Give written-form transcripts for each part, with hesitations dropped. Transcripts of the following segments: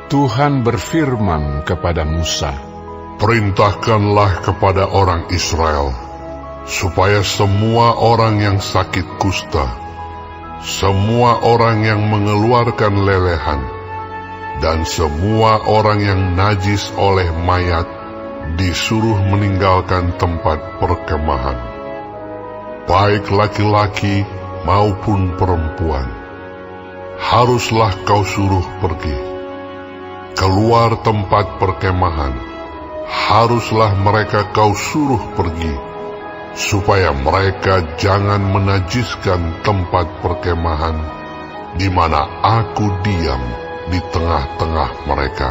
Tuhan berfirman kepada Musa, "Perintahkanlah kepada orang Israel, supaya semua orang yang sakit kusta, semua orang yang mengeluarkan lelehan, dan semua orang yang najis oleh mayat disuruh meninggalkan tempat perkemahan, baik laki-laki maupun perempuan. Haruslah kau suruh pergi. Keluar tempat perkemahan, haruslah mereka kau suruh pergi, supaya mereka jangan menajiskan tempat perkemahan di mana aku diam di tengah-tengah mereka."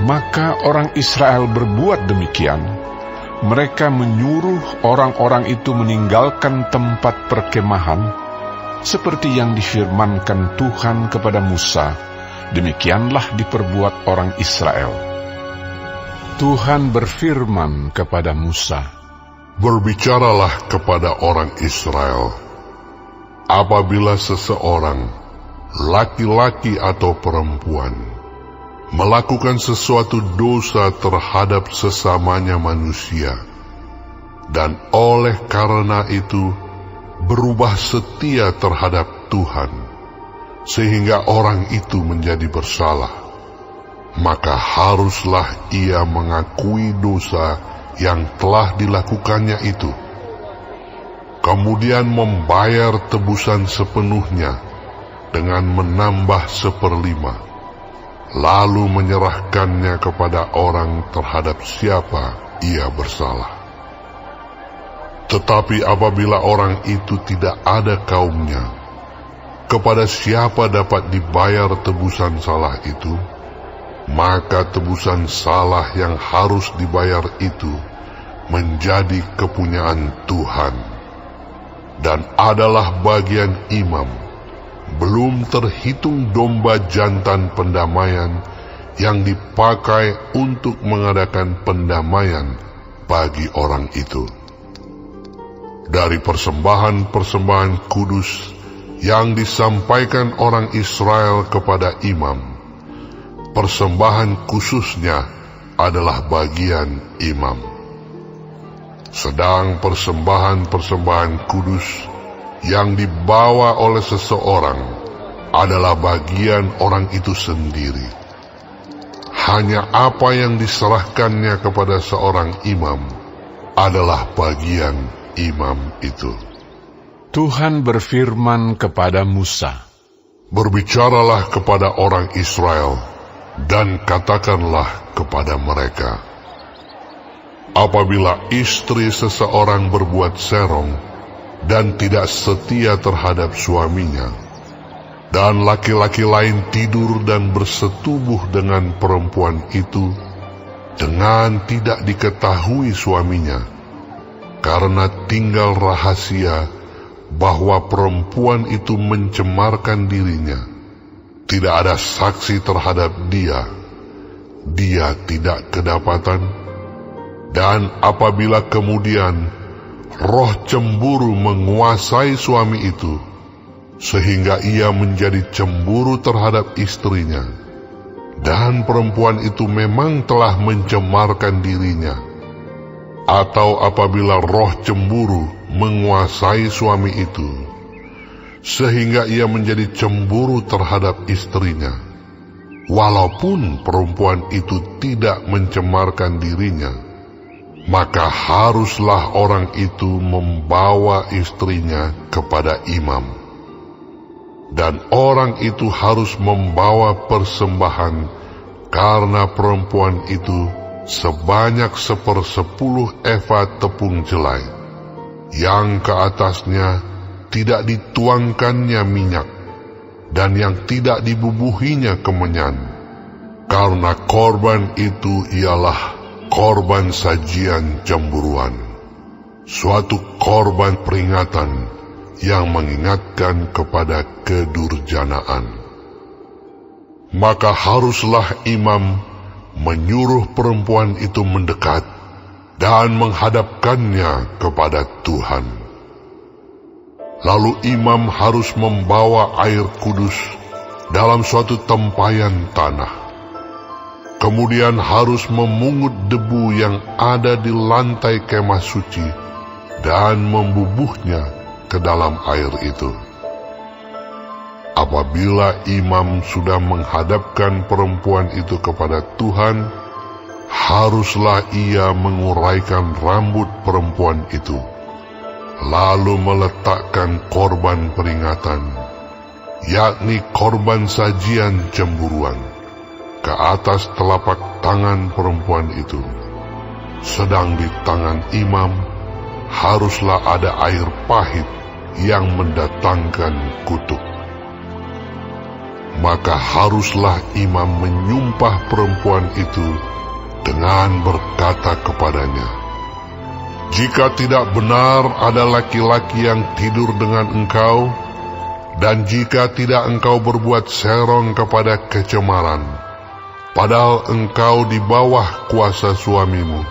Maka orang Israel berbuat demikian. Mereka menyuruh orang-orang itu meninggalkan tempat perkemahan, seperti yang difirmankan Tuhan kepada Musa. Demikianlah diperbuat orang Israel. Tuhan berfirman kepada Musa, "Berbicaralah kepada orang Israel, apabila seseorang, laki-laki atau perempuan, melakukan sesuatu dosa terhadap sesamanya manusia, dan oleh karena itu berubah setia terhadap Tuhan, sehingga orang itu menjadi bersalah, maka haruslah ia mengakui dosa yang telah dilakukannya itu, kemudian membayar tebusan sepenuhnya dengan menambah 1/5, lalu menyerahkannya kepada orang terhadap siapa ia bersalah. Tetapi apabila orang itu tidak ada kaumnya, kepada siapa dapat dibayar tebusan salah itu, maka tebusan salah yang harus dibayar itu menjadi kepunyaan Tuhan, dan adalah bagian imam, belum terhitung domba jantan pendamaian yang dipakai untuk mengadakan pendamaian bagi orang itu. Dari persembahan-persembahan kudus yang disampaikan orang Israel kepada imam, persembahan khususnya adalah bagian imam. Sedang persembahan-persembahan kudus yang dibawa oleh seseorang adalah bagian orang itu sendiri. Hanya apa yang diserahkannya kepada seorang imam adalah bagian imam itu. Tuhan berfirman kepada Musa, "Berbicaralah kepada orang Israel dan katakanlah kepada mereka, apabila istri seseorang berbuat serong dan tidak setia terhadap suaminya, dan laki-laki lain tidur dan bersetubuh dengan perempuan itu dengan tidak diketahui suaminya, karena tinggal rahasia bahwa perempuan itu mencemarkan dirinya, tidak ada saksi terhadap dia tidak kedapatan, dan apabila kemudian roh cemburu menguasai suami itu, sehingga ia menjadi cemburu terhadap istrinya, dan perempuan itu memang telah mencemarkan dirinya, atau apabila roh cemburu menguasai suami itu, sehingga ia menjadi cemburu terhadap istrinya, walaupun perempuan itu tidak mencemarkan dirinya, maka haruslah orang itu membawa istrinya kepada imam, dan orang itu harus membawa persembahan karena perempuan itu sebanyak 1/10 eva tepung jelai, yang ke atasnya tidak dituangkannya minyak, dan yang tidak dibubuhinya kemenyan, karena korban itu ialah korban sajian cemburuan, suatu korban peringatan yang mengingatkan kepada kedurjanaan. Maka haruslah imam menyuruh perempuan itu mendekat dan menghadapkannya kepada Tuhan. Lalu imam harus membawa air kudus dalam suatu tempayan tanah, kemudian harus memungut debu yang ada di lantai kemah suci dan membubuhnya ke dalam air itu. Apabila imam sudah menghadapkan perempuan itu kepada Tuhan, haruslah ia menguraikan rambut perempuan itu, lalu meletakkan korban peringatan, yakni korban sajian cemburuan, ke atas telapak tangan perempuan itu. Sedang di tangan imam haruslah ada air pahit yang mendatangkan kutuk. Maka haruslah imam menyumpah perempuan itu dengan berkata kepadanya, "Jika tidak benar ada laki-laki yang tidur dengan engkau, dan jika tidak engkau berbuat serong kepada kecemaran, padahal engkau di bawah kuasa suamimu,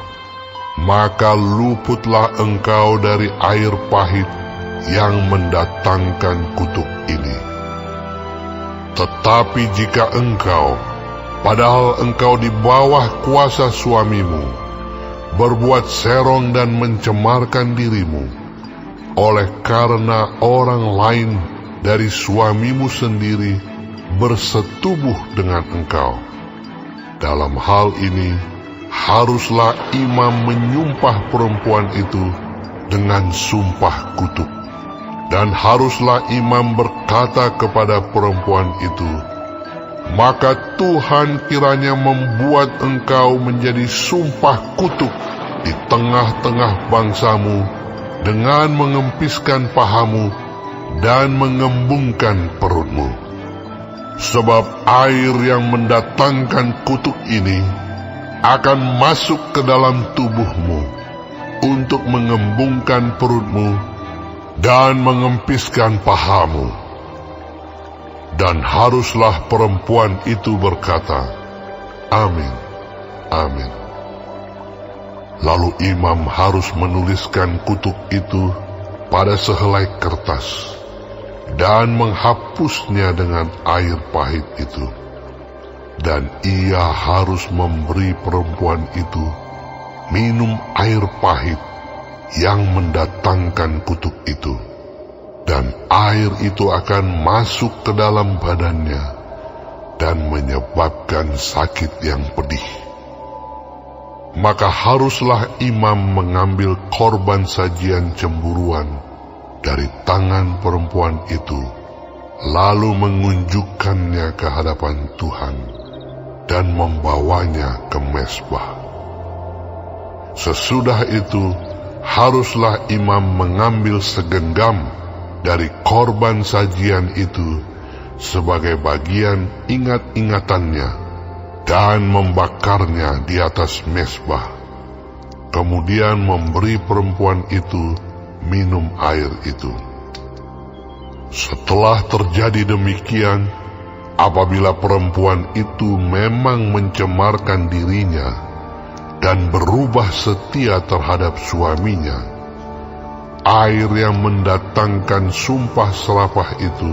maka luputlah engkau dari air pahit yang mendatangkan kutuk ini. Tetapi jika engkau, padahal engkau di bawah kuasa suamimu, berbuat serong dan mencemarkan dirimu, oleh karena orang lain dari suamimu sendiri bersetubuh dengan engkau, dalam hal ini haruslah imam menyumpah perempuan itu dengan sumpah kutuk. Dan haruslah imam berkata kepada perempuan itu, maka Tuhan kiranya membuat engkau menjadi sumpah kutuk di tengah-tengah bangsamu dengan mengempiskan pahamu dan mengembungkan perutmu. Sebab air yang mendatangkan kutuk ini akan masuk ke dalam tubuhmu untuk mengembungkan perutmu dan mengempiskan pahamu. Dan haruslah perempuan itu berkata, Amin, Amin. Lalu imam harus menuliskan kutuk itu pada sehelai kertas dan menghapusnya dengan air pahit itu. Dan ia harus memberi perempuan itu minum air pahit yang mendatangkan kutuk itu, dan air itu akan masuk ke dalam badannya dan menyebabkan sakit yang pedih. Maka haruslah imam mengambil korban sajian cemburuan dari tangan perempuan itu, lalu mengunjukkannya ke hadapan Tuhan dan membawanya ke mezbah. Sesudah itu haruslah imam mengambil segenggam dari korban sajian itu sebagai bagian ingat-ingatannya dan membakarnya di atas mezbah. Kemudian memberi perempuan itu minum air itu. Setelah terjadi demikian, apabila perempuan itu memang mencemarkan dirinya dan berubah setia terhadap suaminya, air yang mendatangkan sumpah serapah itu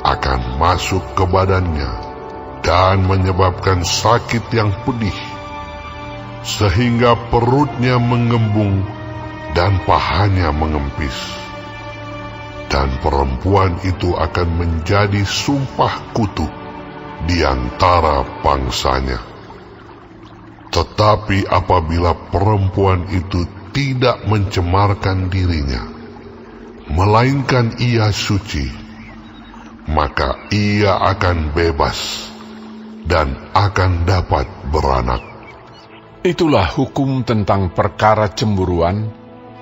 akan masuk ke badannya dan menyebabkan sakit yang pedih, sehingga perutnya mengembung dan pahanya mengempis. Dan perempuan itu akan menjadi sumpah kutuk di antara bangsanya. Tetapi apabila perempuan itu tidak mencemarkan dirinya, melainkan ia suci, maka ia akan bebas dan akan dapat beranak. Itulah hukum tentang perkara cemburuan,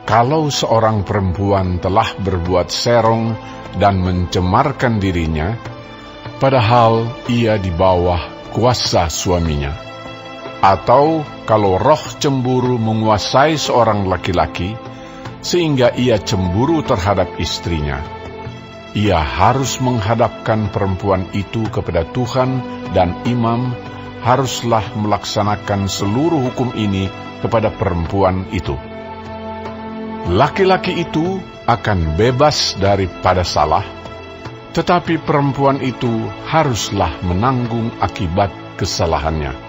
kalau seorang perempuan telah berbuat serong dan mencemarkan dirinya, padahal ia di bawah kuasa suaminya. Atau kalau roh cemburu menguasai seorang laki-laki, sehingga ia cemburu terhadap istrinya, ia harus menghadapkan perempuan itu kepada Tuhan, dan imam haruslah melaksanakan seluruh hukum ini kepada perempuan itu. Laki-laki itu akan bebas daripada salah, tetapi perempuan itu haruslah menanggung akibat kesalahannya.